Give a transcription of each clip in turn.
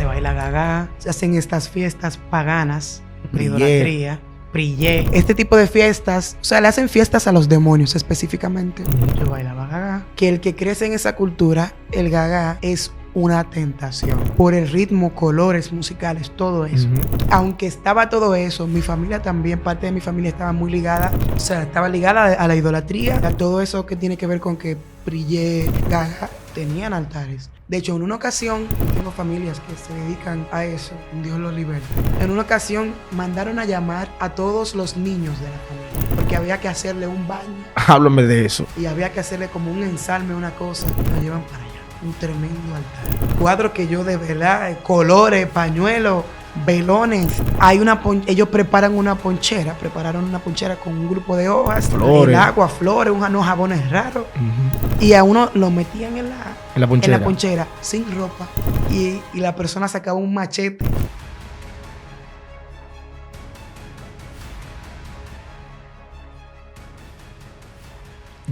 se baila gaga, se hacen estas fiestas paganas de idolatría, prillé. Este tipo de fiestas, o sea, le hacen fiestas a los demonios específicamente. Yo bailaba gaga. Que el que crece en esa cultura, el gaga es una tentación por el ritmo, colores musicales, todo eso. Aunque estaba todo eso, mi familia también, parte de mi familia estaba muy ligada, o sea, estaba ligada a la idolatría, a todo eso que tiene que ver con que Prillé, Gaga, tenían altares. De hecho, en una ocasión, tengo familias que se dedican a eso, Dios los liberte. En una ocasión mandaron a llamar a todos los niños de la familia, porque había que hacerle un baño. Háblame de eso. Y había que hacerle como un ensalme, una cosa, lo llevan para allá. Un tremendo altar. Cuadros que yo de verdad, colores, pañuelos, velones. Ellos prepararon una ponchera con un grupo de hojas, flores, el agua, flores, unos jabones raros. Y a uno lo metían en la ponchera sin ropa. Y la persona sacaba un machete.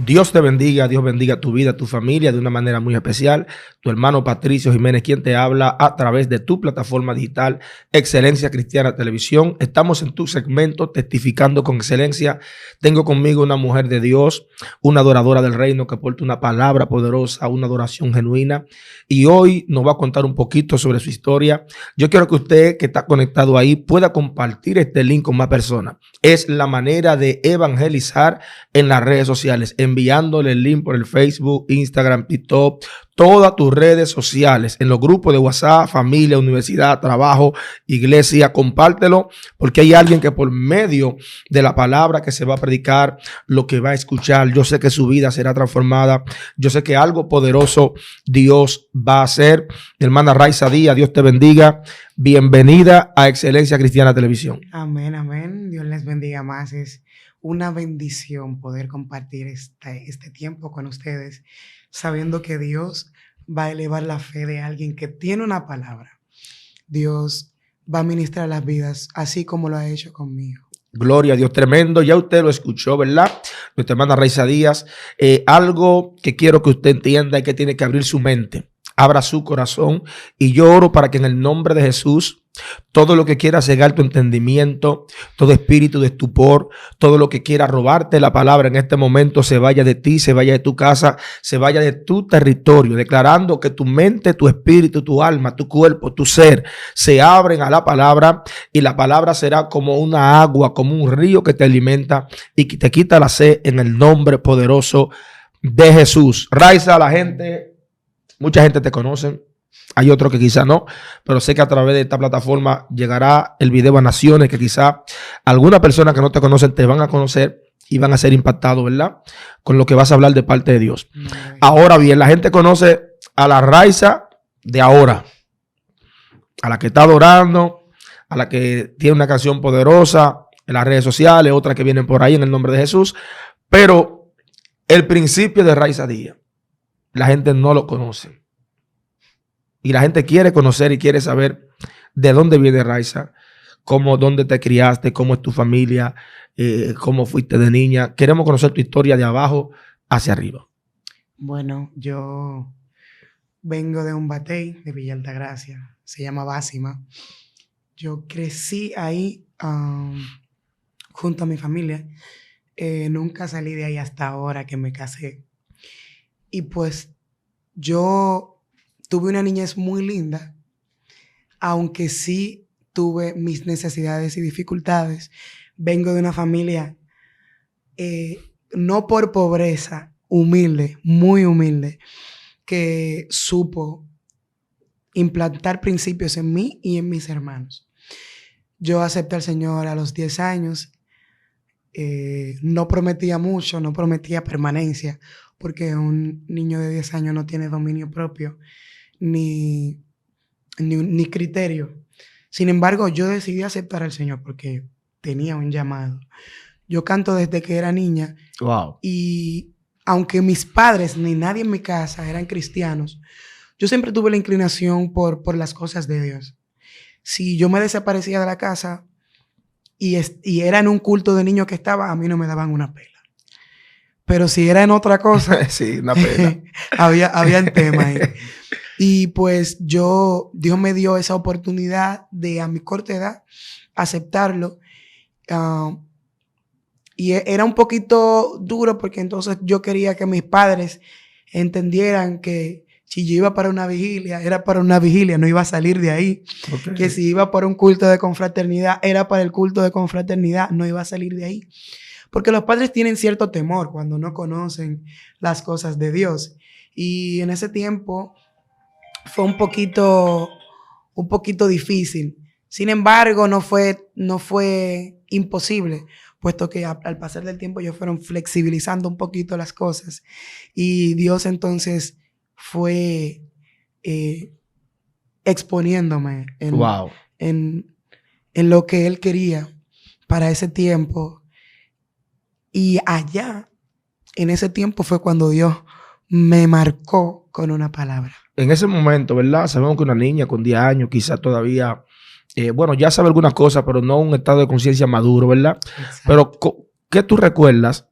Dios te bendiga, Dios bendiga tu vida, tu familia de una manera muy especial. Tu hermano Patricio Jiménez, quien te habla a través de tu plataforma digital Excelencia Cristiana Televisión. Estamos en tu segmento Testificando con Excelencia. Tengo conmigo una mujer de Dios, una adoradora del reino que porta una palabra poderosa, una adoración genuina. Y hoy nos va a contar un poquito sobre su historia. Yo quiero que usted que está conectado ahí pueda compartir este link con más personas. Es la manera de evangelizar en las redes sociales, enviándole el link por el Facebook, Instagram, TikTok, todas tus redes sociales, en los grupos de WhatsApp, familia, universidad, trabajo, iglesia. Compártelo, porque hay alguien que por medio de la palabra que se va a predicar, lo que va a escuchar, yo sé que su vida será transformada. Yo sé que algo poderoso Dios va a hacer. Mi hermana Raiza Díaz, Dios te bendiga. Bienvenida a Excelencia Cristiana Televisión. Amén, amén. Dios les bendiga más. Es una bendición poder compartir este tiempo con ustedes, sabiendo que Dios va a elevar la fe de alguien que tiene una palabra. Dios va a ministrar las vidas, así como lo ha hecho conmigo. Gloria a Dios, tremendo. Ya usted lo escuchó, ¿verdad? Nuestra hermana Raiza Díaz. Algo que quiero que usted entienda es que tiene que abrir su mente, abra su corazón, y yo oro para que en el nombre de Jesús, todo lo que quiera cegar tu entendimiento, todo espíritu de estupor, todo lo que quiera robarte la palabra en este momento, se vaya de ti, se vaya de tu casa, se vaya de tu territorio, declarando que tu mente, tu espíritu, tu alma, tu cuerpo, tu ser se abren a la palabra, y la palabra será como una agua, como un río que te alimenta y que te quita la sed en el nombre poderoso de Jesús. Raiza, la gente, mucha gente te conoce. Hay otros que quizá no, pero sé que a través de esta plataforma llegará el video a naciones que quizá algunas personas que no te conocen te van a conocer y van a ser impactados, ¿verdad? Con lo que vas a hablar de parte de Dios. Ahora bien, la gente conoce a la Raiza de ahora, a la que está adorando, a la que tiene una canción poderosa en las redes sociales, otras que vienen por ahí en el nombre de Jesús, pero el principio de Raiza Díaz, la gente no lo conoce. Y la gente quiere conocer y quiere saber de dónde viene Raiza, dónde te criaste, cómo es tu familia, cómo fuiste de niña. Queremos conocer tu historia de abajo hacia arriba. Bueno, yo vengo de un batey de Villa Altagracia, se llama Básima. Yo crecí ahí junto a mi familia. Nunca salí de ahí hasta ahora que me casé. Y pues yo tuve una niñez muy linda, aunque sí tuve mis necesidades y dificultades. Vengo de una familia, no por pobreza, humilde, muy humilde, que supo implantar principios en mí y en mis hermanos. Yo acepté al Señor a los 10 años. No prometía mucho, no prometía permanencia, porque un niño de 10 años no tiene dominio propio ni criterio. Sin embargo, yo decidí aceptar al Señor porque tenía un llamado. Yo canto desde que era niña. Wow. Y aunque mis padres ni nadie en mi casa eran cristianos, yo siempre tuve la inclinación por las cosas de Dios. Si yo me desaparecía de la casa y era en un culto de niños que estaba, a mí no me daban una pela. Pero si era en otra cosa, sí, una pela. había un tema ahí. Y pues Dios me dio esa oportunidad de a mi corta edad aceptarlo. Y era un poquito duro porque entonces yo quería que mis padres entendieran que si yo iba para una vigilia, era para una vigilia, no iba a salir de ahí. Okay. Que si iba para un culto de confraternidad, era para el culto de confraternidad, no iba a salir de ahí. Porque los padres tienen cierto temor cuando no conocen las cosas de Dios. Y en ese tiempo fue un poquito difícil. Sin embargo, no fue imposible, puesto que al pasar del tiempo ellos fueron flexibilizando un poquito las cosas. Y Dios entonces fue exponiéndome en lo que Él quería para ese tiempo. Y allá, en ese tiempo fue cuando Dios me marcó con una palabra. En ese momento, ¿verdad? Sabemos que una niña con 10 años quizás todavía, ya sabe algunas cosas, pero no un estado de conciencia maduro, ¿verdad? Exacto. Pero, ¿qué tú recuerdas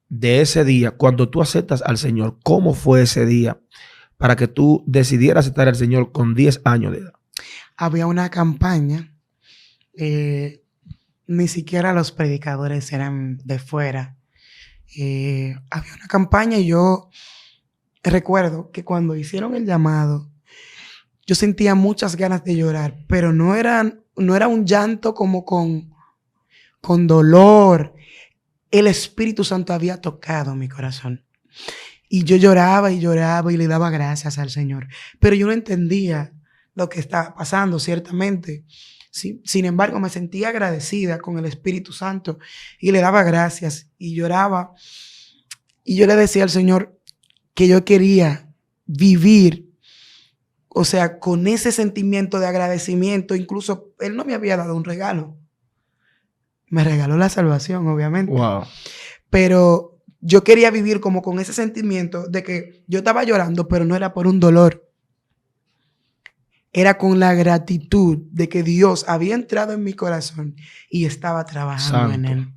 de ese día cuando tú aceptas al Señor? ¿Cómo fue ese día para que tú decidieras aceptar al Señor con 10 años de edad? Había una campaña, ni siquiera los predicadores eran de fuera. Había una campaña y yo recuerdo que cuando hicieron el llamado, yo sentía muchas ganas de llorar, pero no era un llanto como con dolor. El Espíritu Santo había tocado mi corazón. Y yo lloraba y lloraba y le daba gracias al Señor. Pero yo no entendía lo que estaba pasando, ciertamente. Sin embargo, me sentía agradecida con el Espíritu Santo y le daba gracias y lloraba. Y yo le decía al Señor que yo quería vivir, o sea, con ese sentimiento de agradecimiento. Incluso Él no me había dado un regalo. Me regaló la salvación, obviamente. Wow. Pero yo quería vivir como con ese sentimiento de que yo estaba llorando, pero no era por un dolor. Era con la gratitud de que Dios había entrado en mi corazón y estaba trabajando en él.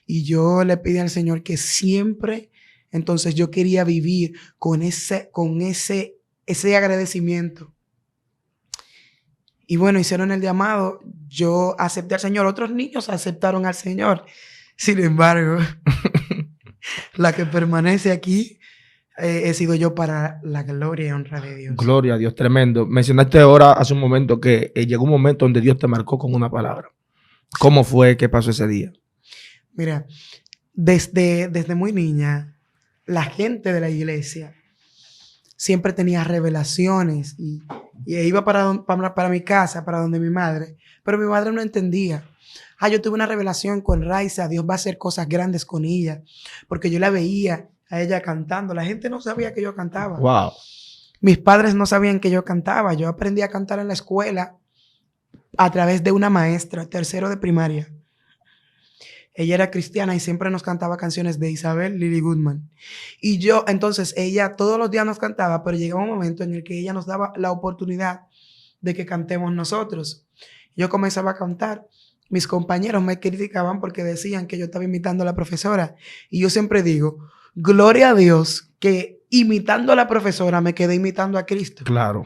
Y yo le pedí al Señor que siempre, entonces yo quería vivir con ese agradecimiento. Y bueno, hicieron el llamado, yo acepté al Señor, otros niños aceptaron al Señor. Sin embargo, la que permanece aquí he sido yo para la gloria y honra de Dios. Gloria a Dios, tremendo. Mencionaste ahora hace un momento que llegó un momento donde Dios te marcó con una palabra. ¿Cómo fue? ¿Qué pasó ese día? Mira, desde muy niña, la gente de la iglesia siempre tenía revelaciones y iba para mi casa, para donde mi madre, pero mi madre no entendía. Yo tuve una revelación con Raiza, Dios va a hacer cosas grandes con ella, porque yo la veía a ella cantando. La gente no sabía que yo cantaba. Wow. Mis padres no sabían que yo cantaba. Yo aprendí a cantar en la escuela a través de una maestra, tercero de primaria. Ella era cristiana y siempre nos cantaba canciones de Isabel Lily Goodman. Y yo, entonces, ella todos los días nos cantaba, pero llegaba un momento en el que ella nos daba la oportunidad de que cantemos nosotros. Yo comenzaba a cantar. Mis compañeros me criticaban porque decían que yo estaba imitando a la profesora. Y yo siempre digo, gloria a Dios que imitando a la profesora me quedé imitando a Cristo. Claro.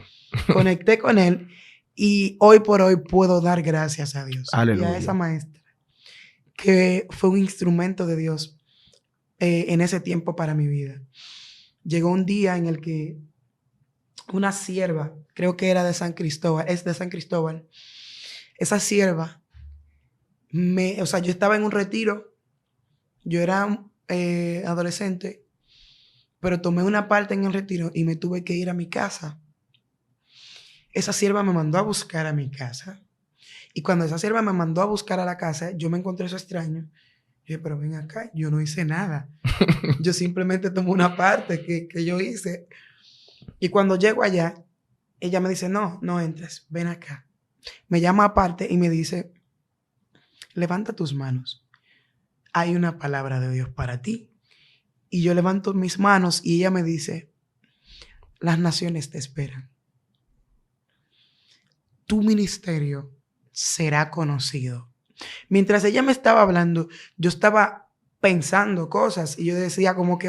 Conecté con Él y hoy por hoy puedo dar gracias a Dios. Aleluya. Y a esa maestra, que fue un instrumento de Dios en ese tiempo para mi vida. Llegó un día en el que una sierva, creo que era de San Cristóbal, es de San Cristóbal, esa sierva, yo estaba en un retiro, yo era adolescente, pero tomé una parte en el retiro y me tuve que ir a mi casa. Esa sierva me mandó a buscar a mi casa. Y cuando esa sierva me mandó a buscar a la casa, yo me encontré eso extraño. Yo dije, pero ven acá, yo no hice nada. Yo simplemente tomé una parte que yo hice. Y cuando llego allá, ella me dice, no entres, ven acá. Me llama aparte y me dice, levanta tus manos. Hay una palabra de Dios para ti. Y yo levanto mis manos y ella me dice, las naciones te esperan. Tu ministerio será conocido. Mientras ella me estaba hablando, yo estaba pensando cosas y yo decía como que,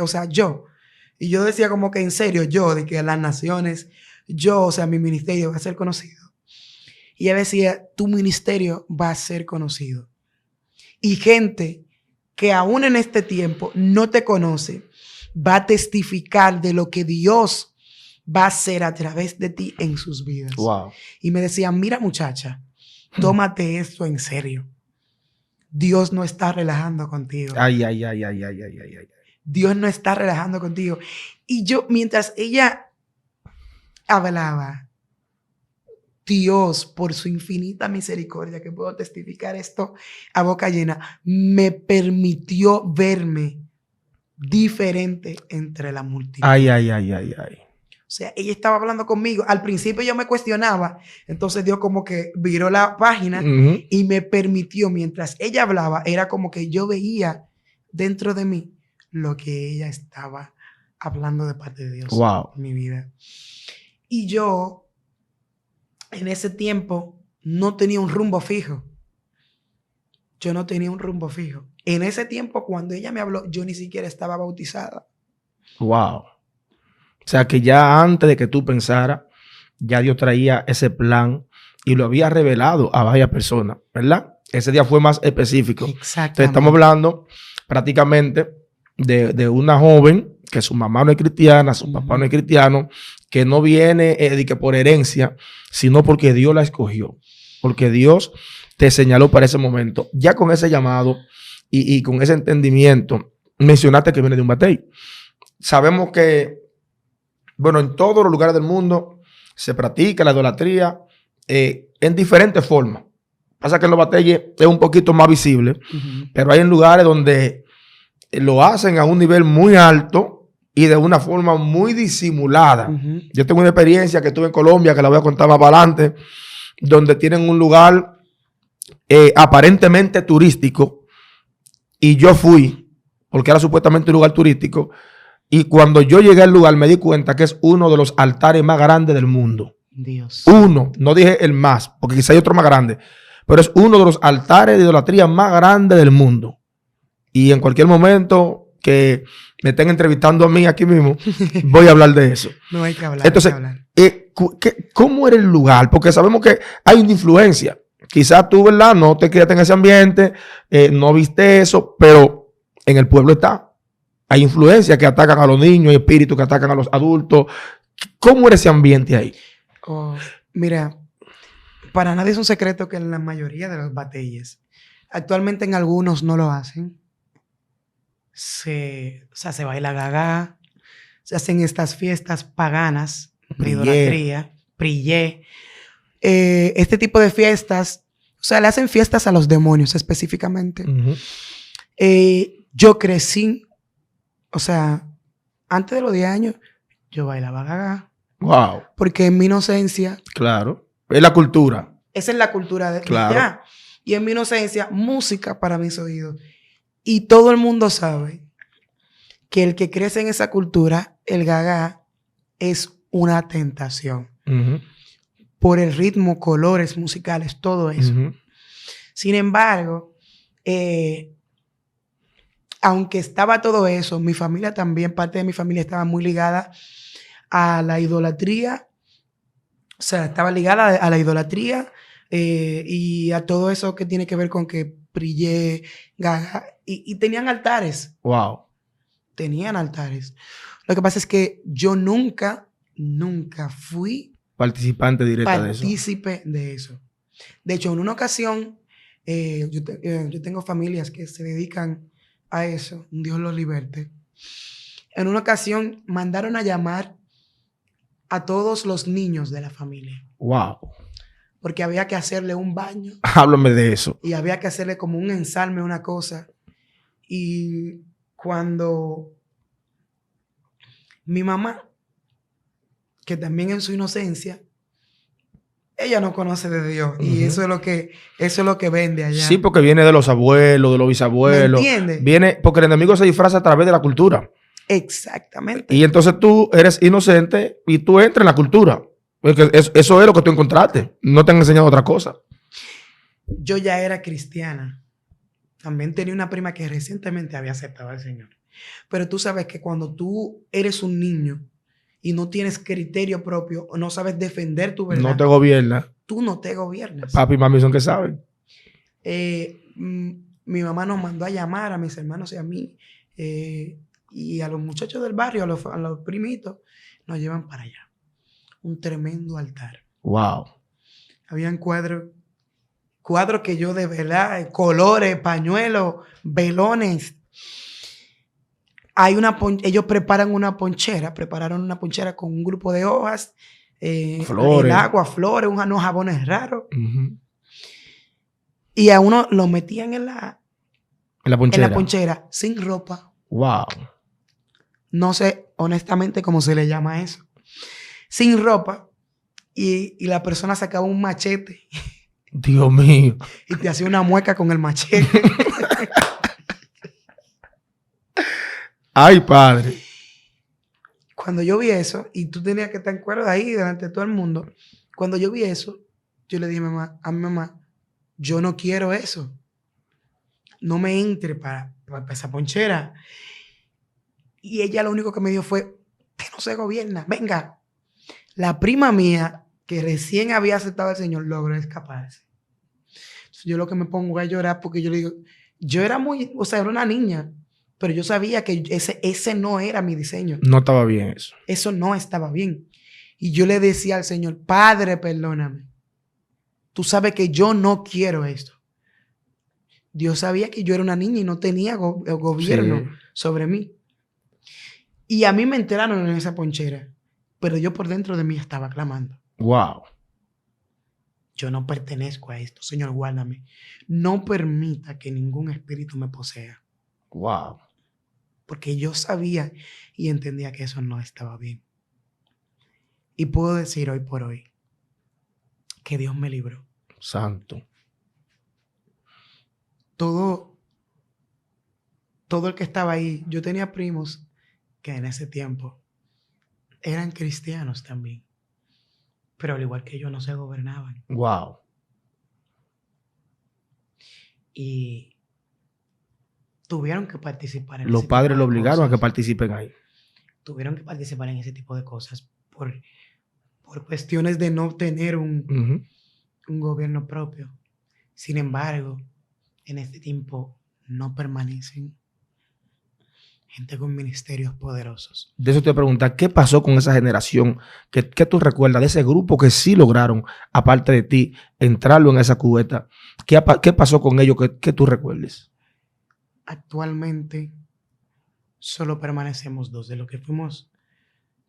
yo decía como que en serio, de que las naciones, o sea, mi ministerio va a ser conocido. Y ella decía, tu ministerio va a ser conocido. Y gente que aún en este tiempo no te conoce, va a testificar de lo que Dios va a hacer a través de ti en sus vidas. Wow. Y me decían, mira muchacha, tómate esto en serio. Dios no está relajando contigo. Ay, ay, ay, ay, ay, ay, ay, ay. Dios no está relajando contigo. Y yo, mientras ella hablaba, Dios, por su infinita misericordia, que puedo testificar esto a boca llena, me permitió verme diferente entre la multitud. Ay, ay, ay, ay, ay. O sea, ella estaba hablando conmigo. Al principio yo me cuestionaba. Entonces Dios como que viró la página y me permitió, mientras ella hablaba, era como que yo veía dentro de mí lo que ella estaba hablando de parte de Dios. Wow. En mi vida. Y yo, en ese tiempo, no tenía un rumbo fijo. Yo no tenía un rumbo fijo. En ese tiempo, cuando ella me habló, yo ni siquiera estaba bautizada. Wow. O sea, que ya antes de que tú pensaras, ya Dios traía ese plan y lo había revelado a varias personas, ¿verdad? Ese día fue más específico. Exactamente. Entonces, estamos hablando prácticamente de una joven que su mamá no es cristiana, su papá no es cristiano, que no viene de que por herencia, sino porque Dios la escogió, porque Dios te señaló para ese momento. Ya con ese llamado y con ese entendimiento, mencionaste que viene de un batey. Sabemos que, bueno, en todos los lugares del mundo se practica la idolatría en diferentes formas. Pasa que en los batalles es un poquito más visible, pero hay en lugares donde lo hacen a un nivel muy alto y de una forma muy disimulada. Yo tengo una experiencia que tuve en Colombia, que la voy a contar más para adelante, donde tienen un lugar aparentemente turístico y yo fui, porque era supuestamente un lugar turístico, y cuando yo llegué al lugar me di cuenta que es uno de los altares más grandes del mundo. Dios. Uno, no dije el más, porque quizá hay otro más grande, pero es uno de los altares de idolatría más grandes del mundo. Y en cualquier momento que me estén entrevistando a mí aquí mismo, voy a hablar de eso. No hay que hablar. Entonces, ¿cómo era el lugar? Porque sabemos que hay una influencia. Quizás tú, ¿verdad? No te criaste en ese ambiente, no viste eso, pero en el pueblo está. Hay influencias que atacan a los niños, hay espíritus que atacan a los adultos. ¿Cómo era ese ambiente ahí? Oh, mira, para nadie es un secreto que en la mayoría de los batalles, actualmente en algunos no lo hacen. Se baila gaga, se hacen estas fiestas paganas de idolatría, prillé. Este tipo de fiestas, o sea, le hacen fiestas a los demonios específicamente. Yo crecí, o sea, antes de los 10 años, yo bailaba gaga. Wow. Porque en mi inocencia... Claro. Es la cultura. Esa es la cultura de claro. allá. Y en mi inocencia, música para mis oídos. Y todo el mundo sabe que el que crece en esa cultura, el gaga, es una tentación. Por el ritmo, colores musicales, todo eso. Sin embargo, aunque estaba todo eso, mi familia también, parte de mi familia estaba muy ligada a la idolatría. O sea, estaba ligada a la idolatría y a todo eso que tiene que ver con que brillé, gaga, y tenían altares. Wow. Tenían altares. Lo que pasa es que yo nunca fui participante directa de eso. Partícipe de eso. De hecho, en una ocasión, yo tengo familias que se dedican a eso, Dios los liberte. En una ocasión mandaron a llamar a todos los niños de la familia. Wow. Porque había que hacerle un baño. Háblame de eso. Y había que hacerle como un ensalme, una cosa. Y cuando mi mamá, que también en su inocencia, ella no conoce de Dios. Y eso es lo que vende allá. Sí, porque viene de los abuelos, de los bisabuelos. ¿Me entiendes? Viene porque el enemigo se disfraza a través de la cultura. Exactamente. Y entonces tú eres inocente y tú entras en la cultura. Porque eso es lo que tú encontraste. No te han enseñado otra cosa. Yo ya era cristiana. También tenía una prima que recientemente había aceptado al Señor. Pero tú sabes que cuando tú eres un niño y no tienes criterio propio o no sabes defender tu verdad, no te gobierna. Tú no te gobiernas. Papi y mami son que saben. Mi mamá nos mandó a llamar a mis hermanos y a mí y a los muchachos del barrio, a los primitos, nos llevan para allá. Un tremendo altar. Wow. Habían cuadros que yo de verdad, colores, pañuelos, velones. Ellos prepararon una ponchera con un grupo de hojas, flores. El agua, flores, unos jabones raros. Y a uno lo metían en la ponchera sin ropa. Wow. No sé honestamente cómo se le llama eso. Sin ropa. Y la persona sacaba un machete. Dios mío. Y te hacía una mueca con el machete. Ay, padre. Cuando yo vi eso, y tú tenías que estar en cuero de ahí delante de todo el mundo, cuando yo vi eso, yo le dije a mi mamá, yo no quiero eso. No me entre para esa ponchera. Y ella lo único que me dijo fue, usted no se gobierna, venga. La prima mía, que recién había aceptado al Señor, logró escaparse. Entonces, yo lo que me pongo a llorar porque yo le digo, yo era era una niña, pero yo sabía que ese no era mi diseño. No estaba bien eso. Eso no estaba bien. Y yo le decía al Señor, Padre, perdóname. Tú sabes que yo no quiero esto. Dios sabía que yo era una niña y no tenía gobierno sobre mí. Y a mí me enteraron en esa ponchera, pero yo por dentro de mí estaba clamando. Wow. Yo no pertenezco a esto, Señor, guárdame. No permita que ningún espíritu me posea. Wow. Porque yo sabía y entendía que eso no estaba bien. Y puedo decir hoy por hoy que Dios me libró. Santo. Todo el que estaba ahí, yo tenía primos que en ese tiempo eran cristianos también, pero al igual que yo no se gobernaban. Wow. Y tuvieron que participar en Los padres lo obligaron a que participen ahí. Tuvieron que participar en ese tipo de cosas por cuestiones de no tener un gobierno propio. Sin embargo, en este tiempo no permanecen gente con ministerios poderosos. De eso te voy a preguntar, ¿qué pasó con esa generación? ¿Qué tú recuerdas de ese grupo que sí lograron, aparte de ti, entrarlo en esa cubeta? ¿Qué pasó con ellos que tú recuerdes? Actualmente solo permanecemos 2 de lo que fuimos.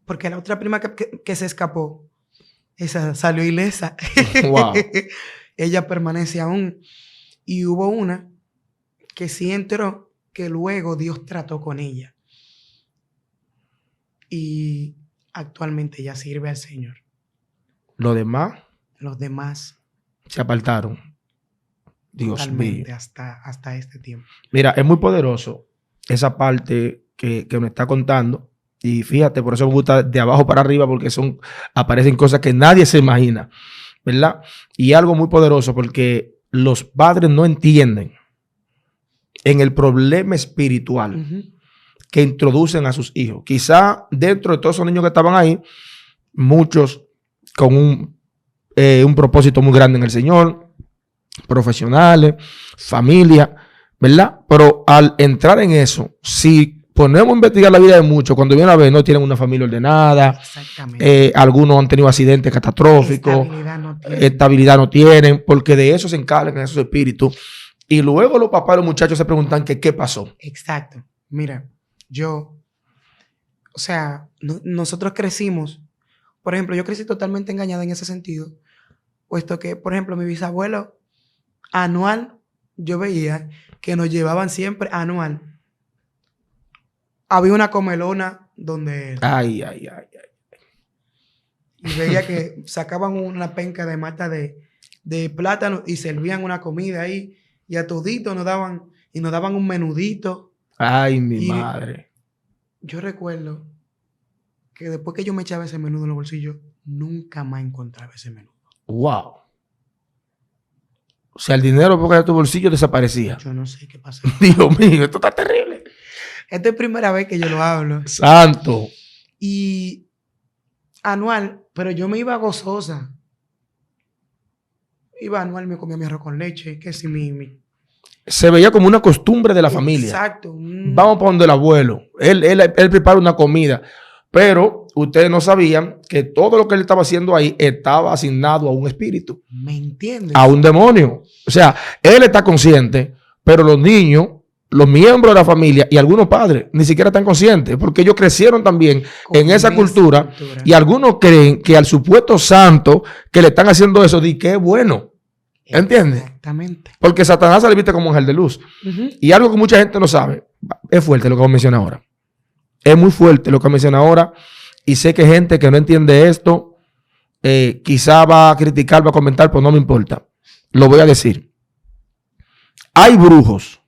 Porque la otra prima que se escapó, esa salió ilesa. Wow. Ella permanece aún. Y hubo una que sí entró, que luego Dios trató con ella. Y actualmente ella sirve al Señor. ¿Los demás? Los demás Se apartaron. Dios mío. Hasta este tiempo. Mira, es muy poderoso esa parte que me está contando. Y fíjate, por eso me gusta de abajo para arriba, porque aparecen cosas que nadie se imagina, ¿verdad? Y algo muy poderoso porque los padres no entienden en el problema espiritual que introducen a sus hijos. Quizá dentro de todos esos niños que estaban ahí, muchos con un propósito muy grande en el Señor, profesionales, familia, ¿verdad? Pero al entrar en eso, si ponemos a investigar la vida de muchos, cuando vienen a ver, no tienen una familia ordenada. Exactamente. Algunos han tenido accidentes catastróficos. Estabilidad no tienen, porque de eso se encargan esos espíritus. Y luego los papás y los muchachos se preguntan que qué pasó. Exacto. Mira, nosotros crecimos. Por ejemplo, yo crecí totalmente engañada en ese sentido. Puesto que, por ejemplo, mi bisabuelo anual, yo veía que nos llevaban siempre anual. Había una comelona donde... Ay. Y veía que sacaban una penca de mata de plátano y servían una comida ahí. Y a todito nos daban un menudito. Ay, mi madre. Yo recuerdo que después que yo me echaba ese menudo en los bolsillos, nunca más encontraba ese menudo. Wow. O sea, el dinero porque de tu bolsillo desaparecía. Yo no sé qué pasó. Dios mío, esto está terrible. Esta es primera vez que yo lo hablo. Santo. Y anual, pero yo me iba gozosa. Iba anual, me comía mi arroz con leche, que si Se veía como una costumbre de la familia. Exacto. Vamos para donde el abuelo. Él prepara una comida. Pero ustedes no sabían que todo lo que él estaba haciendo ahí estaba asignado a un espíritu. ¿Me entiendes? A un demonio. O sea, él está consciente, pero los niños, los miembros de la familia y algunos padres ni siquiera están conscientes porque ellos crecieron también en esa cultura y algunos creen que al supuesto santo que le están haciendo eso, di que es bueno. ¿Entiendes? Exactamente. Porque Satanás se le viste como ángel de luz. Y algo que mucha gente no sabe, es fuerte lo que vamos a mencionar ahora. Es muy fuerte lo que menciona ahora. Y sé que gente que no entiende esto, quizá va a criticar, va a comentar, pero no me importa. Lo voy a decir. Hay brujos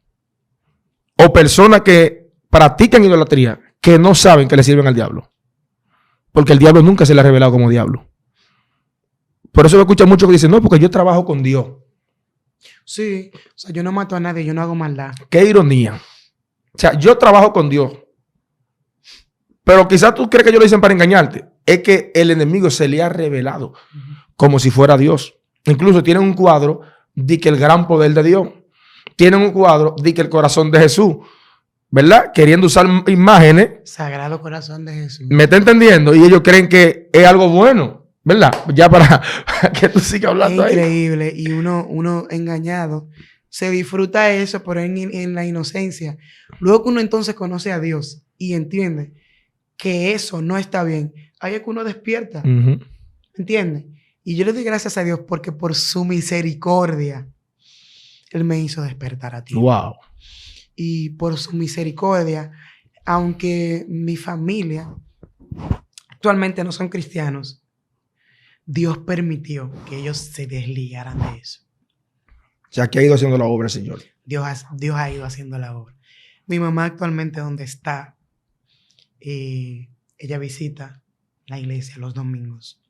o personas que practican idolatría que no saben que le sirven al diablo. Porque el diablo nunca se le ha revelado como diablo. Por eso me escuchan muchos que dicen, no, porque yo trabajo con Dios. Sí, o sea, yo no mato a nadie, yo no hago maldad. Qué ironía. O sea, yo trabajo con Dios. Pero quizás tú crees que ellos lo dicen para engañarte. Es que el enemigo se le ha revelado como si fuera Dios. Incluso tienen un cuadro de que el gran poder de Dios. Tienen un cuadro de que el corazón de Jesús. ¿Verdad? Queriendo usar imágenes. Sagrado corazón de Jesús. ¿Me está entendiendo? Y ellos creen que es algo bueno. ¿Verdad? Ya para que tú sigas hablando ahí. Es increíble. Y uno engañado se disfruta eso, pero en la inocencia. Luego que uno entonces conoce a Dios y entiende que eso no está bien, ahí es que uno despierta. ¿Entiendes? Y yo le doy gracias a Dios porque por su misericordia Él me hizo despertar a ti. Wow. Y por su misericordia, aunque mi familia actualmente no son cristianos, Dios permitió que ellos se desligaran de eso. O sea, que ha ido haciendo la obra, Señor. Dios ha ido haciendo la obra. Mi mamá actualmente donde está, ella visita la iglesia los domingos.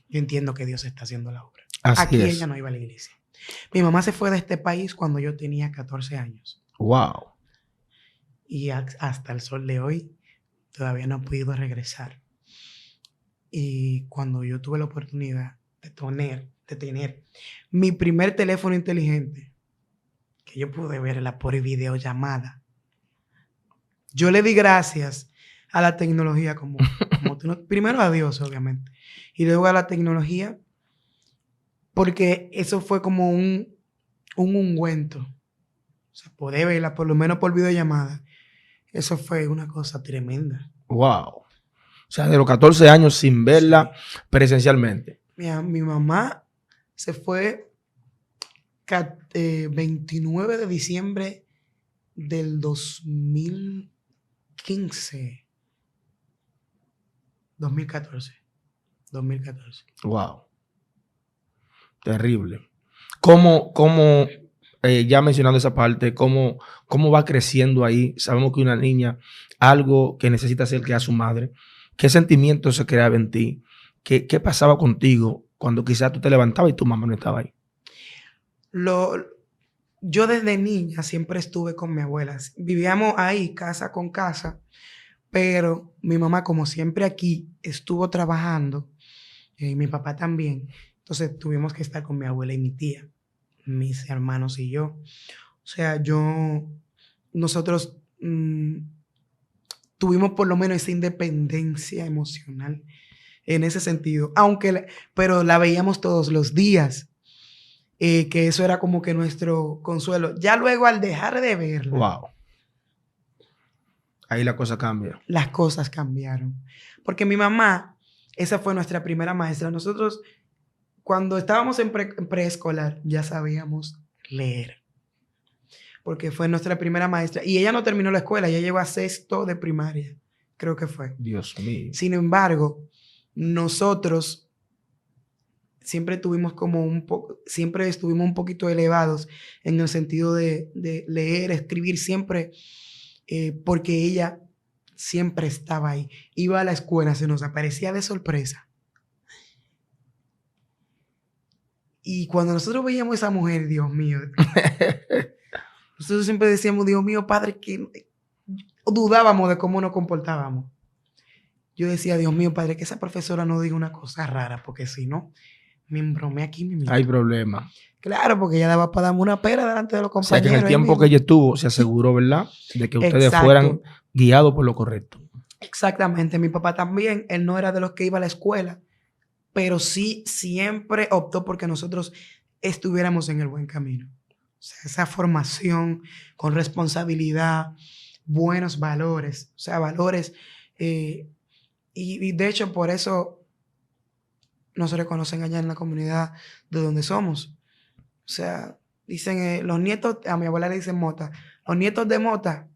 Yo entiendo que Dios está haciendo la obra. Así Aquí es. ella no iba a la iglesia. Mi mamá se fue de este país cuando yo tenía 14 años. Wow. Y hasta el sol de hoy todavía no ha podido regresar. Y cuando yo tuve la oportunidad de tener mi primer teléfono inteligente, que yo pude verla por videollamada, yo le di gracias a la tecnología primero a Dios, obviamente, y luego a la tecnología, porque eso fue como un ungüento. O sea, poder verla por lo menos por videollamada, eso fue una cosa tremenda. Wow. O sea, de los 14 años sin verla presencialmente. Mira, mi mamá se fue 29 de diciembre del 2015. 2014. Wow. Terrible. ¿Cómo ya mencionando esa parte, cómo va creciendo ahí? Sabemos que una niña, algo que necesita hacer que a su madre. ¿Qué sentimiento se creaba en ti? ¿Qué pasaba contigo cuando quizás tú te levantabas y tu mamá no estaba ahí? Yo desde niña siempre estuve con mi abuela. Vivíamos ahí, casa con casa, pero mi mamá, como siempre aquí, estuvo trabajando, y mi papá también. Entonces tuvimos que estar con mi abuela y mi tía, mis hermanos y yo. O sea, nosotros tuvimos por lo menos esa independencia emocional en ese sentido, pero la veíamos todos los días, que eso era como que nuestro consuelo. Ya luego al dejar de verla, wow, ahí la cosa cambia. Las cosas cambiaron, porque mi mamá, esa fue nuestra primera maestra. Nosotros cuando estábamos en preescolar ya sabíamos leer, porque fue nuestra primera maestra. Y ella no terminó la escuela, ella llegó a 6º de primaria, creo que fue. Dios mío. Sin embargo, nosotros siempre tuvimos siempre estuvimos un poquito elevados en el sentido de leer, escribir siempre, porque ella siempre estaba ahí. Iba a la escuela, se nos aparecía de sorpresa. Y cuando nosotros veíamos a esa mujer, Dios mío, nosotros siempre decíamos, Dios mío, Padre, que dudábamos de cómo nos comportábamos. yo decía, Dios mío, Padre, que esa profesora no diga una cosa rara, porque si no, me embromé aquí mismo. Hay problema. Claro, porque ella daba para darme una pera delante de los O sea, compañeros. que en el tiempo que ella estuvo, se aseguró, ¿verdad?, de que ustedes Exacto. fueran guiados por lo correcto. Exactamente. Mi papá también, él no era de los que iba a la escuela, pero sí siempre optó porque nosotros estuviéramos en el buen camino. O sea, esa formación con responsabilidad, buenos valores, o sea, valores. Y de hecho, por eso nos reconocen allá en la comunidad de donde somos. O sea, dicen, los nietos, a mi abuela le dicen Mota, los nietos de Mota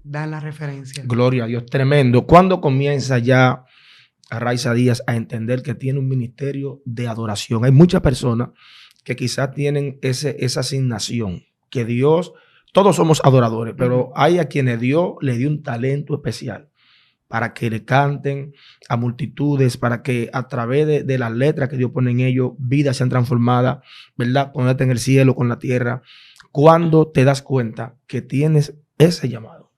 dan la referencia. Gloria a Dios, tremendo. ¿Cuándo comienza ya Arraiza Díaz a entender que tiene un ministerio de adoración? Hay muchas personas que quizás tienen esa asignación, que Dios, todos somos adoradores, pero hay a quienes Dios le dio un talento especial para que le canten a multitudes, para que a través de las letras que Dios pone en ellos, vidas sean transformadas, ¿verdad? Ponerte en el cielo, con la tierra. ¿Cuándo te das cuenta que tienes ese llamado?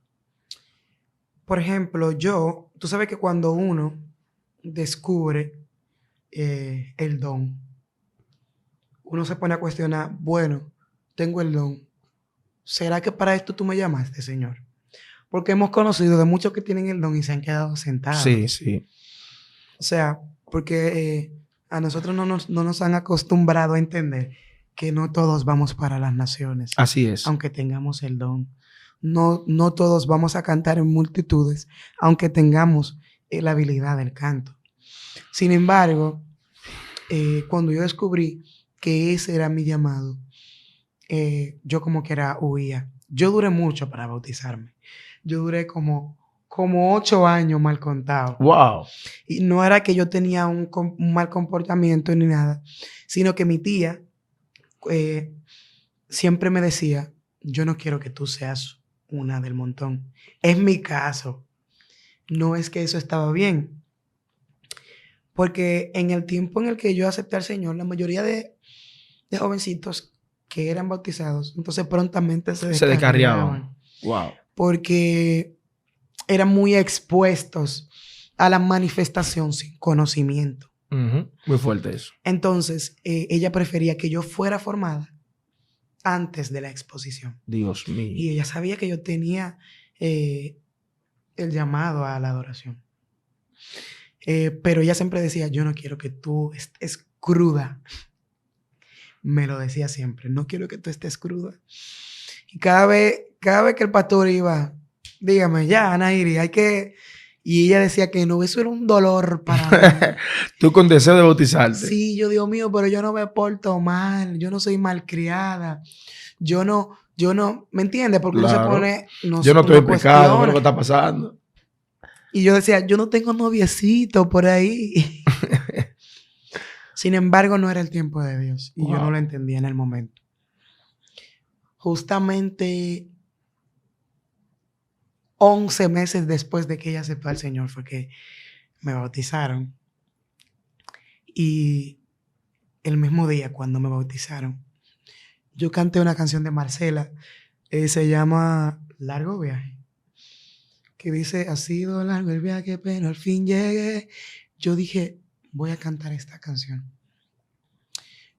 Por ejemplo, tú sabes que cuando uno descubre el don, uno se pone a cuestionar, bueno, tengo el don, ¿será que para esto tú me llamaste, Señor? Porque hemos conocido de muchos que tienen el don y se han quedado sentados. Sí, sí. O sea, porque a nosotros no nos han acostumbrado a entender que no todos vamos para las naciones. Así es. Aunque tengamos el don. No todos vamos a cantar en multitudes, aunque tengamos la habilidad del canto. Sin embargo, cuando yo descubrí que ese era mi llamado, yo como que huía. Yo duré mucho para bautizarme. Yo duré como 8 años mal contado. Wow. Y no era que yo tenía un mal comportamiento ni nada, sino que mi tía siempre me decía, yo no quiero que tú seas una del montón. Es mi caso. No es que eso estaba bien. Porque en el tiempo en el que yo acepté al Señor, la mayoría de jovencitos que eran bautizados, entonces prontamente se descarriaban. Wow. Porque eran muy expuestos a la manifestación sin conocimiento. Muy fuerte eso. Entonces, ella prefería que yo fuera formada antes de la exposición. Dios mío. Y ella sabía que yo tenía el llamado a la adoración. Pero ella siempre decía, yo no quiero que tú estés cruda. Me lo decía siempre, no quiero que tú estés cruda. Y cada vez que el pastor iba, dígame, ya, Anairi, hay que... Y ella decía que no, eso era un dolor para mí. Tú con deseo de bautizarte. Sí, yo, Dios mío, pero yo no me porto mal, yo no soy malcriada. Yo no, ¿me entiendes? Porque claro. uno se pone... yo no estoy en pecado, ¿qué es lo que está pasando? Y yo decía, yo no tengo noviecito por ahí. Sin embargo, no era el tiempo de Dios. Y yo no lo entendía en el momento. Justamente 11 meses después de que ella aceptó al Señor fue que me bautizaron. Y el mismo día cuando me bautizaron, yo canté una canción de Marcela. Se llama Largo Viaje. Que dice, ha sido largo el viaje, pero al fin llegué. Yo dije, voy a cantar esta canción.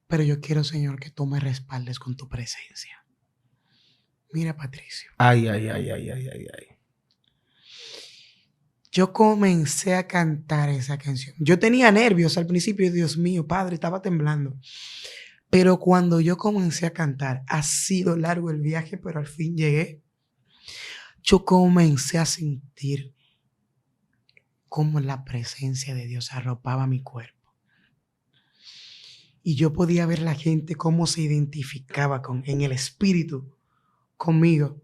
Pero yo quiero, Señor, que tú me respaldes con tu presencia. Mira, Patricio. Ay. Yo comencé a cantar esa canción. Yo tenía nervios al principio. Dios mío, Padre, estaba temblando. Pero cuando yo comencé a cantar, ha sido largo el viaje, pero al fin llegué. Yo comencé a sentir cómo la presencia de Dios arropaba mi cuerpo. Y yo podía ver la gente cómo se identificaba en el espíritu conmigo.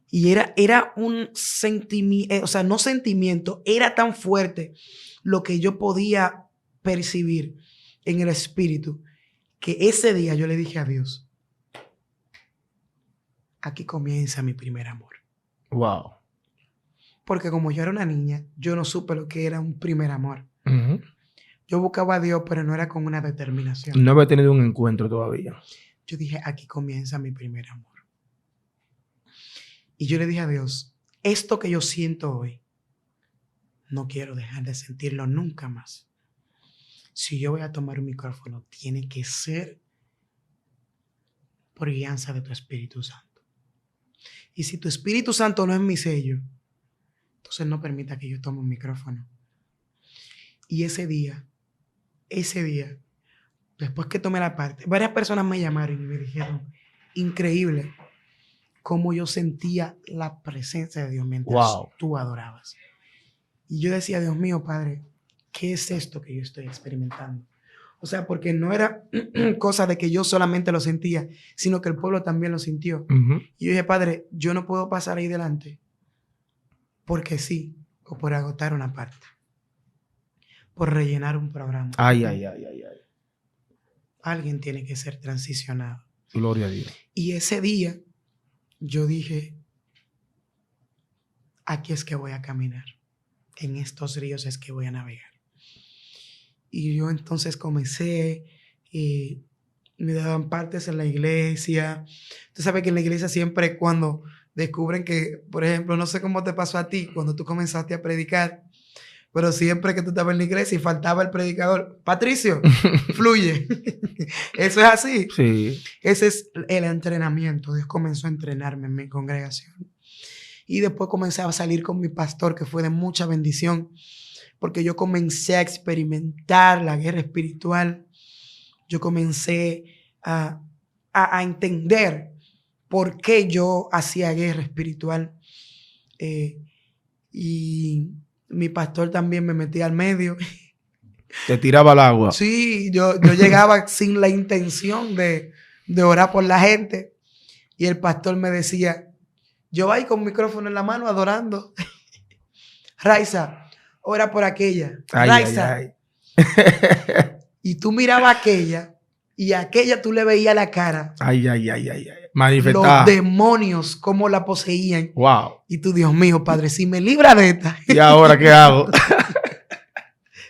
Y era un sentimiento, o sea, no sentimiento, era tan fuerte lo que yo podía percibir en el espíritu, que ese día yo le dije a Dios, aquí comienza mi primer amor. Wow. Porque como yo era una niña, yo no supe lo que era un primer amor. Yo buscaba a Dios, pero no era con una determinación. No había tenido un encuentro todavía. Yo dije, aquí comienza mi primer amor. Y yo le dije a Dios, esto que yo siento hoy, no quiero dejar de sentirlo nunca más. Si yo voy a tomar un micrófono, tiene que ser por guianza de tu Espíritu Santo. Y si tu Espíritu Santo no es mi sello, entonces no permita que yo tome un micrófono. Y ese día, después que tomé la parte, varias personas me llamaron y me dijeron, increíble cómo yo sentía la presencia de Dios mientras tú adorabas. Y yo decía, Dios mío, Padre, ¿qué es esto que yo estoy experimentando? O sea, porque no era cosa de que yo solamente lo sentía, sino que el pueblo también lo sintió. Y yo dije, Padre, yo no puedo pasar ahí delante porque sí, o por agotar una parte, por rellenar un programa. Ay. Alguien tiene que ser transicionado. Gloria a Dios. Y ese día yo dije, aquí es que voy a caminar. En estos ríos es que voy a navegar. Y yo entonces comencé y me daban partes en la iglesia. Tú sabes que en la iglesia siempre cuando descubren que, por ejemplo, no sé cómo te pasó a ti cuando tú comenzaste a predicar, pero siempre que tú estabas en la iglesia y faltaba el predicador, Patricio, fluye. Eso es así. Sí. Ese es el entrenamiento. Dios comenzó a entrenarme en mi congregación. Y después comencé a salir con mi pastor, que fue de mucha bendición, porque yo comencé a experimentar la guerra espiritual. Yo comencé a entender por qué yo hacía guerra espiritual. Y mi pastor también me metía al medio. Te tiraba al agua. Sí, yo llegaba sin la intención de orar por la gente. Y el pastor me decía, yo voy con micrófono en la mano adorando. Raiza, ora por aquella. Raiza. Ay. Y tú mirabas aquella y a aquella tú le veías la cara. Ay. Manifestada. Los demonios, cómo la poseían. Wow. Y tú, Dios mío, Padre, si me libra de esta. ¿Y ahora qué hago?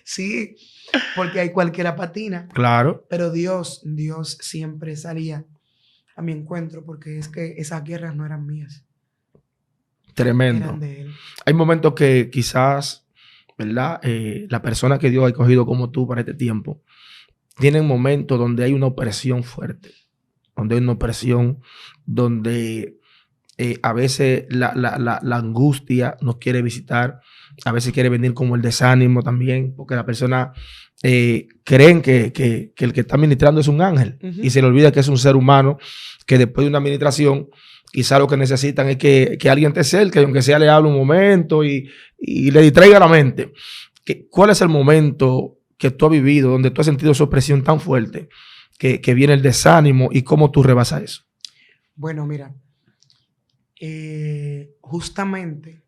Sí, porque hay cualquiera patina. Claro. Pero Dios siempre salía a mi encuentro, porque es que esas guerras no eran mías. Tremendo. Eran de Él. Hay momentos que quizás, ¿verdad? La persona que Dios ha escogido como tú para este tiempo, tienen momentos donde hay una opresión fuerte, donde hay una opresión, donde a veces la angustia nos quiere visitar, a veces quiere venir como el desánimo también, porque la persona creen que el que está ministrando es un ángel y se le olvida que es un ser humano, que después de una administración quizá lo que necesitan es que alguien te cerque, aunque sea le hable un momento y le distraiga la mente. ¿Cuál es el momento que tú has vivido donde tú has sentido esa opresión tan fuerte que viene el desánimo y cómo tú rebasas eso? Bueno, mira, justamente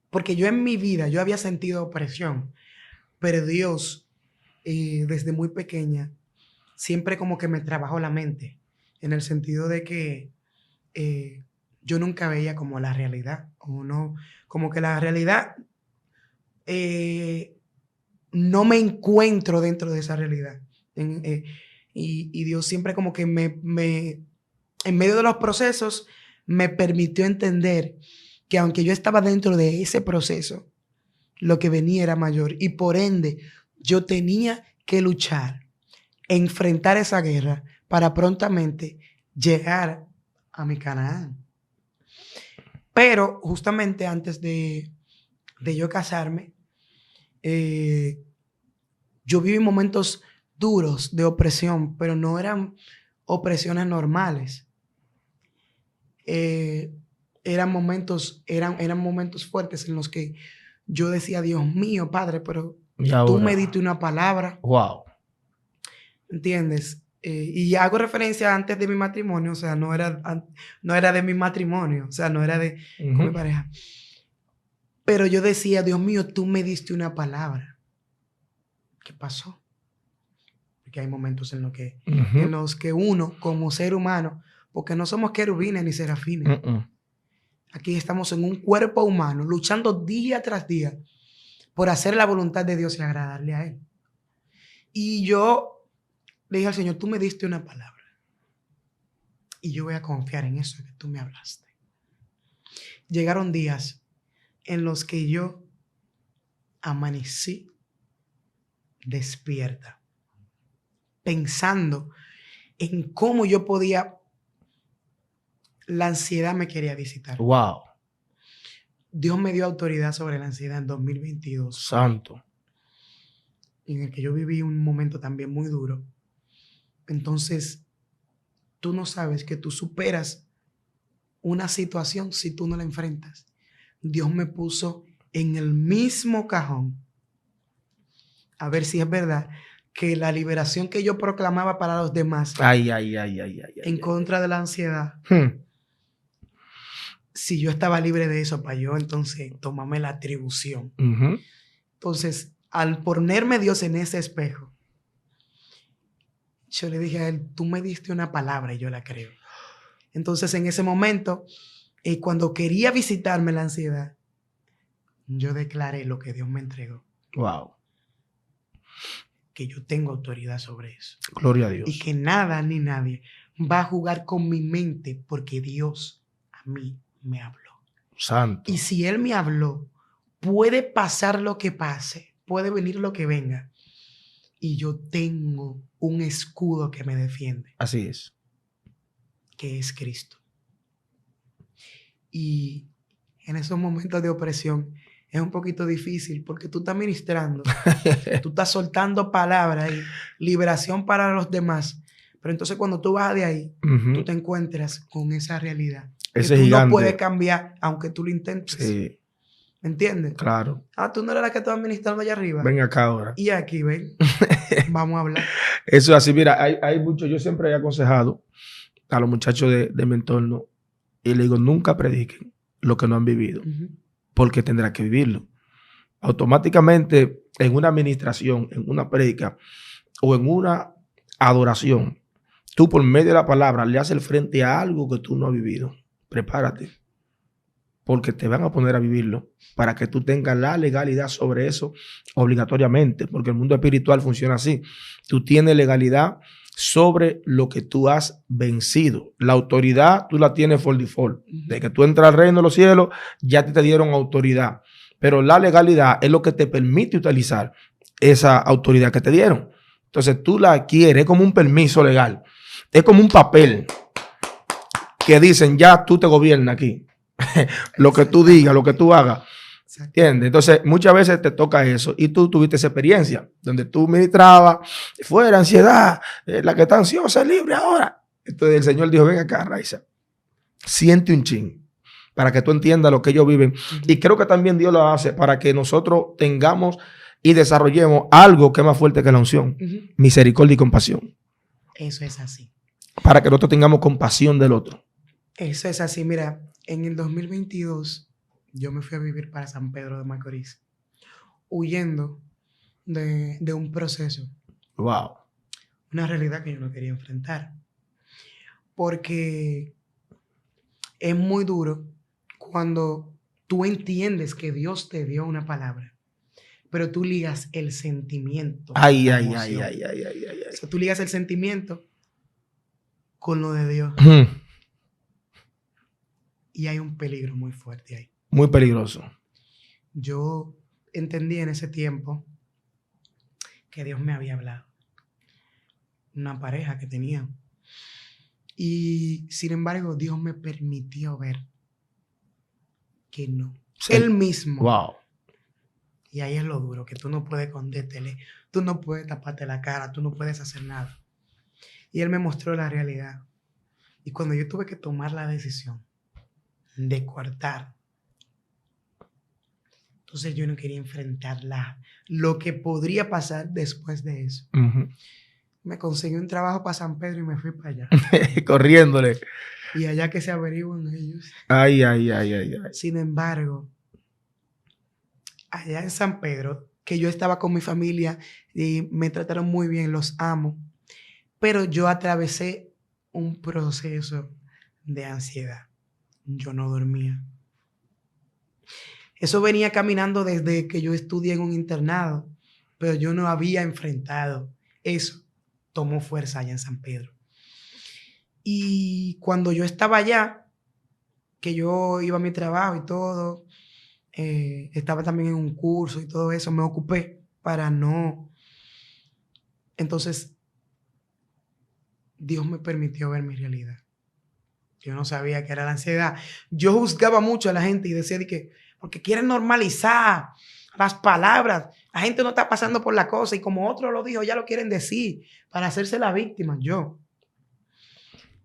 porque yo en mi vida yo había sentido opresión, pero Dios desde muy pequeña siempre como que me trabajó la mente, en el sentido de que yo nunca veía como la realidad, o no, como que la realidad no me encuentro dentro de esa realidad. Y Dios siempre como que en medio de los procesos me permitió entender que aunque yo estaba dentro de ese proceso, lo que venía era mayor. Y por ende, yo tenía que luchar, enfrentar esa guerra para prontamente llegar a mi Canaán. Pero justamente antes de yo casarme, yo viví momentos duros de opresión, pero no eran opresiones normales. Eran momentos fuertes en los que yo decía, Dios mío, Padre, pero tú me diste una palabra. Wow. ¿Entiendes? Y hago referencia antes de mi matrimonio, o sea, no era de mi matrimonio, o sea, no era de con mi pareja. Pero yo decía, Dios mío, tú me diste una palabra. ¿Qué pasó? Porque hay momentos en los que uno, como ser humano, porque no somos querubines ni serafines. Aquí estamos en un cuerpo humano, luchando día tras día por hacer la voluntad de Dios y agradarle a Él. Y yo le dije al Señor, tú me diste una palabra. Y yo voy a confiar en eso que tú me hablaste. llegaron días en los que yo amanecí despierta, pensando en cómo yo podía, la ansiedad me quería visitar. Wow. Dios me dio autoridad sobre la ansiedad en 2022. Santo. En el que yo viví un momento también muy duro. Entonces, tú no sabes que tú superas una situación si tú no la enfrentas. Dios me puso en el mismo cajón, a ver si es verdad, que la liberación que yo proclamaba para los demás en contra de la ansiedad, si yo estaba libre de eso, para yo entonces tomarme la atribución. Entonces, al ponerme Dios en ese espejo, yo le dije a él, tú me diste una palabra y yo la creo. Entonces, en ese momento, cuando quería visitarme la ansiedad, yo declaré lo que Dios me entregó. Wow. Que yo tengo autoridad sobre eso. Gloria a Dios. Y que nada ni nadie va a jugar con mi mente porque Dios a mí me habló. Santo. Y si Él me habló, puede pasar lo que pase, puede venir lo que venga. Y yo tengo un escudo que me defiende. Así es. Que es Cristo. Y en esos momentos de opresión es un poquito difícil porque tú estás ministrando, tú estás soltando palabras y liberación para los demás. Pero entonces cuando tú vas de ahí, tú te encuentras con esa realidad. Ese que tú gigante no puedes cambiar aunque tú lo intentes. Sí. ¿Me entiendes? Claro. Tú no eres la que estás ministrando allá arriba. Ven acá ahora. Y aquí, ven. Vamos a hablar. Eso es así. Mira, hay mucho. Yo siempre he aconsejado a los muchachos de mi entorno y le digo, nunca prediquen lo que no han vivido, porque tendrá que vivirlo. Automáticamente, en una administración, en una prédica o en una adoración, tú por medio de la palabra le haces el frente a algo que tú no has vivido. Prepárate, porque te van a poner a vivirlo para que tú tengas la legalidad sobre eso obligatoriamente, porque el mundo espiritual funciona así. Tú tienes legalidad sobre lo que tú has vencido. La autoridad tú la tienes por default. De que tú entras al reino de los cielos, ya te dieron autoridad. Pero la legalidad es lo que te permite utilizar esa autoridad que te dieron. Entonces tú la adquieres, es como un permiso legal. Es como un papel que dicen, ya tú te gobiernas aquí. Lo que tú digas, lo que tú hagas. ¿Entiendes? Entonces, muchas veces te toca eso y tú tuviste esa experiencia donde tú ministrabas, fuera ansiedad, la que está ansiosa es libre ahora. Entonces el Señor dijo, ven acá, Raiza, siente un chin para que tú entiendas lo que ellos viven. Y creo que también Dios lo hace para que nosotros tengamos y desarrollemos algo que es más fuerte que la unción, misericordia y compasión. Eso es así. Para que nosotros tengamos compasión del otro. Eso es así. Mira, en el 2022... yo me fui a vivir para San Pedro de Macorís, huyendo de un proceso. Wow. Una realidad que yo no quería enfrentar. Porque es muy duro cuando tú entiendes que Dios te dio una palabra, pero tú ligas el sentimiento. Ay. O sea, tú ligas el sentimiento con lo de Dios. Y hay un peligro muy fuerte ahí. Muy peligroso. Yo entendí en ese tiempo que Dios me había hablado. Una pareja que tenía. Y sin embargo, Dios me permitió ver que no. Sí. Él mismo. Wow. Y ahí es lo duro, que tú no puedes escondértele, tú no puedes taparte la cara, tú no puedes hacer nada. Y Él me mostró la realidad. Y cuando yo tuve que tomar la decisión de cortar, entonces yo no quería enfrentar lo que podría pasar después de eso. Me conseguí un trabajo para San Pedro y me fui para allá. Corriéndole. Y allá que se averiguan ellos. Ay. Sin embargo, allá en San Pedro, que yo estaba con mi familia y me trataron muy bien, los amo, pero yo atravesé un proceso de ansiedad. Yo no dormía. Eso venía caminando desde que yo estudié en un internado, pero yo no había enfrentado eso. Tomó fuerza allá en San Pedro. Y cuando yo estaba allá, que yo iba a mi trabajo y todo. Estaba también en un curso y todo eso. Me ocupé para no... Entonces, Dios me permitió ver mi realidad. Yo no sabía que era la ansiedad. Yo juzgaba mucho a la gente y decía de que, porque quieren normalizar las palabras. La gente no está pasando por la cosa y como otro lo dijo, ya lo quieren decir para hacerse la víctima. Yo.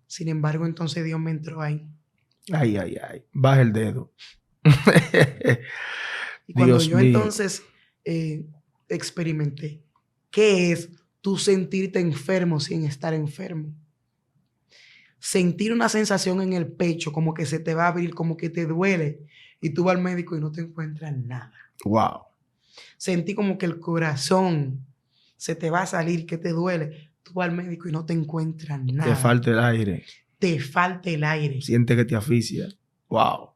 Sin embargo, entonces Dios me entró ahí. Ay, ay, ay. Baja el dedo. Y cuando Dios yo mío. entonces experimenté qué es tú sentirte enfermo sin estar enfermo. Sentir una sensación en el pecho, como que se te va a abrir, como que te duele, y tú vas al médico y no te encuentras nada. Wow. Sentí como que el corazón se te va a salir, que te duele. Tú vas al médico y no te encuentras nada. Te falta el aire. Te falta el aire. Siente que te asfixia. Wow.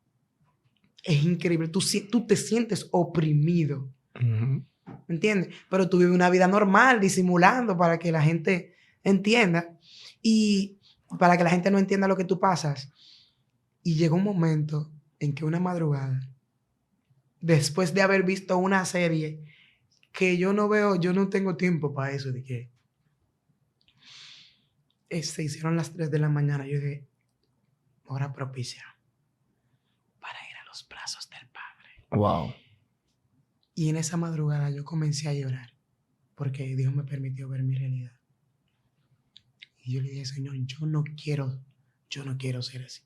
Es increíble. Tú te sientes oprimido. Uh-huh. ¿Me entiendes? Pero tú vives una vida normal, disimulando para que la gente entienda. Y para que la gente no entienda lo que tú pasas. Y llegó un momento en que una madrugada, después de haber visto una serie que yo no tengo tiempo para eso, de que se hicieron las 3 de la mañana, yo dije, hora propicia para ir a los brazos del Padre. Wow. Y en esa madrugada yo comencé a llorar porque Dios me permitió ver mi realidad. Y yo le dije, Señor, yo no quiero ser así.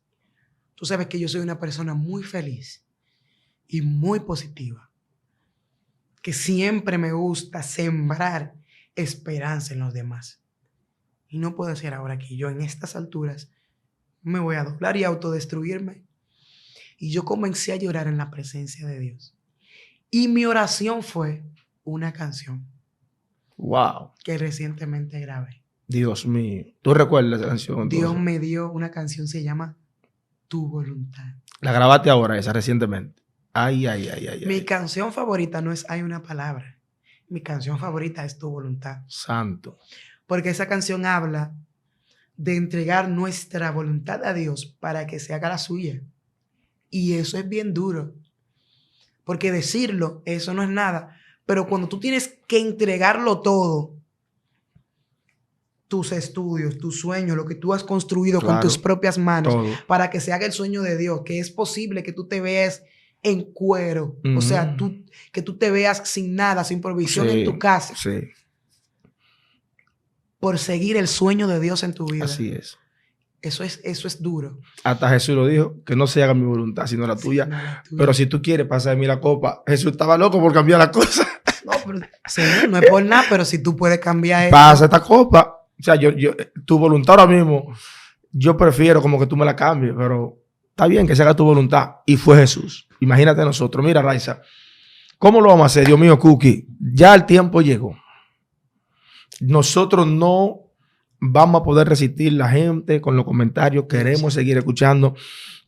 Tú sabes que yo soy una persona muy feliz y muy positiva, que siempre me gusta sembrar esperanza en los demás. Y no puede ser ahora que yo en estas alturas me voy a doblar y autodestruirme. Y yo comencé a llorar en la presencia de Dios. Y mi oración fue una canción. Wow. Que recientemente grabé. Dios mío. ¿Tú recuerdas esa canción? Entonces? Dios me dio una canción, se llama Tu Voluntad. La grabaste ahora, esa recientemente. Ay, ay, ay, ay. Mi ay. canción favorita no es Hay una palabra. Mi canción favorita es Tu Voluntad. Santo. Porque esa canción habla de entregar nuestra voluntad a Dios para que se haga la suya. Y eso es bien duro. Porque decirlo, eso no es nada. Pero cuando tú tienes que entregarlo todo, tus estudios, tus sueños, lo que tú has construido con tus propias manos, todo, para que se haga el sueño de Dios, que es posible que tú te veas en cuero, o sea, que tú te veas sin nada, sin provisión en tu casa, por seguir el sueño de Dios en tu vida. Así es. Eso es duro. Hasta Jesús lo dijo, que no se haga mi voluntad, sino la tuya. No la tuya. Pero si tú quieres pasar de mí la copa, Jesús estaba loco por cambiar la cosa. No, pero, señor, no es por nada, pero si tú puedes cambiar eso. Pasa esta copa. O sea, tu voluntad ahora mismo, yo prefiero como que tú me la cambies, pero está bien que se haga tu voluntad. Y fue Jesús. Imagínate nosotros. Mira, Raiza, ¿cómo lo vamos a hacer? Dios mío, Cookie, ya el tiempo llegó. Nosotros no vamos a poder resistir la gente con los comentarios. Queremos seguir escuchando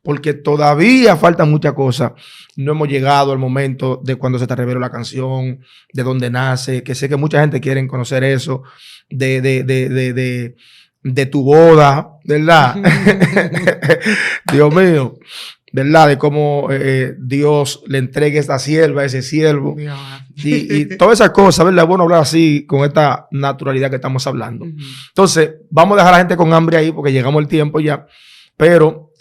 porque todavía faltan muchas cosas. No hemos llegado al momento de cuando se te reveló la canción, de dónde nace, que sé que mucha gente quiere conocer eso, de tu boda, ¿verdad? Dios mío, ¿verdad? De cómo Dios le entregue esta sierva a ese siervo. Y todas esas cosas, ¿verdad? Es bueno hablar así, con esta naturalidad que estamos hablando. Entonces, vamos a dejar a la gente con hambre ahí porque llegamos el tiempo ya. Pero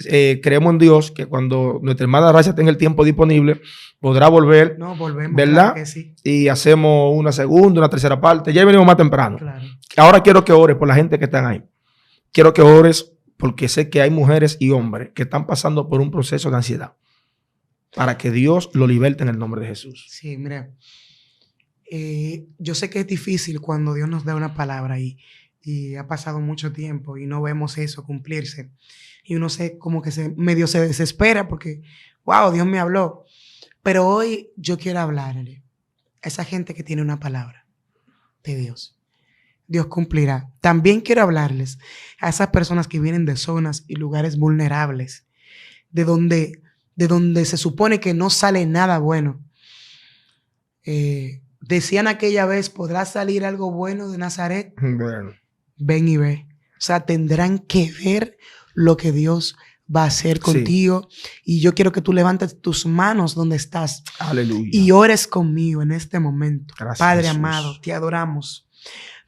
creemos en Dios que cuando nuestra hermana Raiza tenga el tiempo disponible, podrá volver. No, volvemos, ¿verdad? Claro que sí. Y hacemos una segunda, una tercera parte. Ya venimos más temprano. Claro. Ahora quiero que ores por la gente que están ahí. Quiero que ores porque sé que hay mujeres y hombres que están pasando por un proceso de ansiedad. Para que Dios lo liberte en el nombre de Jesús. Sí, mira. Yo sé que es difícil cuando Dios nos da una palabra y ha pasado mucho tiempo y no vemos eso cumplirse. Y uno como que medio se desespera porque, wow, Dios me habló. Pero hoy yo quiero hablarle a esa gente que tiene una palabra de Dios. Dios cumplirá. También quiero hablarles a esas personas que vienen de zonas y lugares vulnerables, de donde se supone que no sale nada bueno. Decían aquella vez, ¿podrá salir algo bueno de Nazaret? Bueno. Ven y ve. O sea, tendrán que ver lo que Dios va a hacer contigo. Y yo quiero que tú levantes tus manos donde estás. Aleluya. Y ores conmigo en este momento. Gracias, Padre Jesús. amado, te adoramos.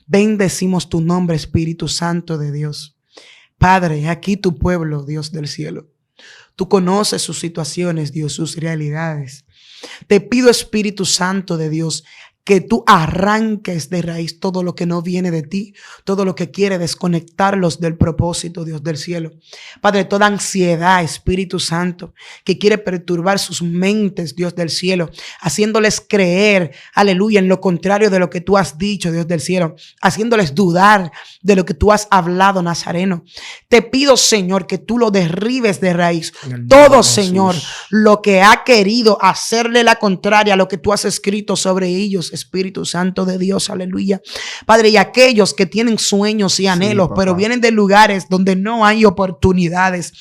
Bendecimos tu nombre, Espíritu Santo de Dios. Padre, aquí tu pueblo, Dios del cielo. Tú conoces sus situaciones, Dios, sus realidades. Te pido, Espíritu Santo de Dios, que tú arranques de raíz todo lo que no viene de ti, todo lo que quiere desconectarlos del propósito, Dios del cielo. Padre, toda ansiedad, Espíritu Santo, que quiere perturbar sus mentes, Dios del cielo, haciéndoles creer, aleluya, en lo contrario de lo que tú has dicho, Dios del cielo, haciéndoles dudar de lo que tú has hablado, Nazareno. Te pido, Señor, que tú lo derribes de raíz. Todo, Señor, lo que ha querido hacerle la contraria a lo que tú has escrito sobre ellos, Espíritu Santo de Dios, aleluya. Padre, y aquellos que tienen sueños y anhelos, pero vienen de lugares donde no hay oportunidades.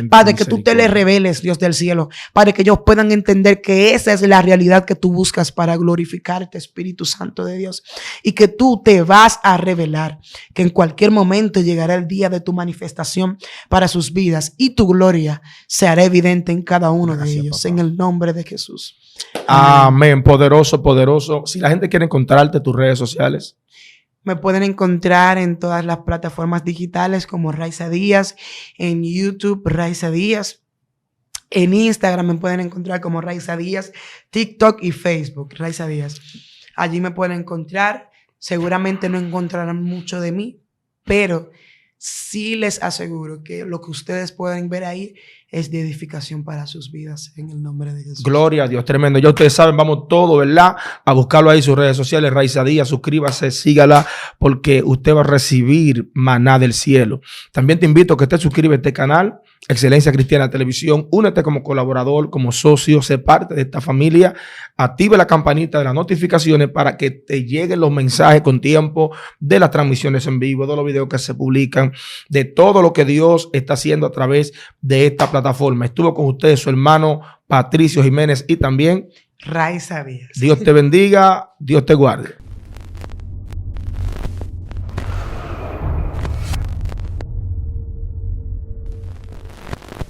Padre, que tú te les reveles, Dios del cielo, para que ellos puedan entender que esa es la realidad que tú buscas para glorificarte, Espíritu Santo de Dios, y que tú te vas a revelar, que en cualquier momento llegará el día de tu manifestación para sus vidas y tu gloria se hará evidente en cada uno de ellos, papá. En el nombre de Jesús. Amén. Poderoso, poderoso. Si la gente quiere encontrarte, tus redes sociales. Me pueden encontrar en todas las plataformas digitales como Raiza Díaz, en YouTube Raiza Díaz, en Instagram me pueden encontrar como Raiza Díaz, TikTok y Facebook Raiza Díaz. Allí me pueden encontrar. Seguramente no encontrarán mucho de mí, pero sí les aseguro que lo que ustedes pueden ver ahí es de edificación para sus vidas en el nombre de Jesús. Gloria a Dios, tremendo. Ya ustedes saben, vamos todos, ¿verdad? A buscarlo ahí en sus redes sociales, Raiza Díaz, suscríbase, sígala, porque usted va a recibir maná del cielo. También te invito a que te suscribas a este canal, Excelencia Cristiana Televisión. Únete como colaborador, como socio, sé parte de esta familia. Active la campanita de las notificaciones para que te lleguen los mensajes con tiempo de las transmisiones en vivo, de los videos que se publican, de todo lo que Dios está haciendo a través de esta plataforma. Estuvo con ustedes su hermano Patricio Jiménez y también Raiza Díaz. Dios te bendiga, Dios te guarde.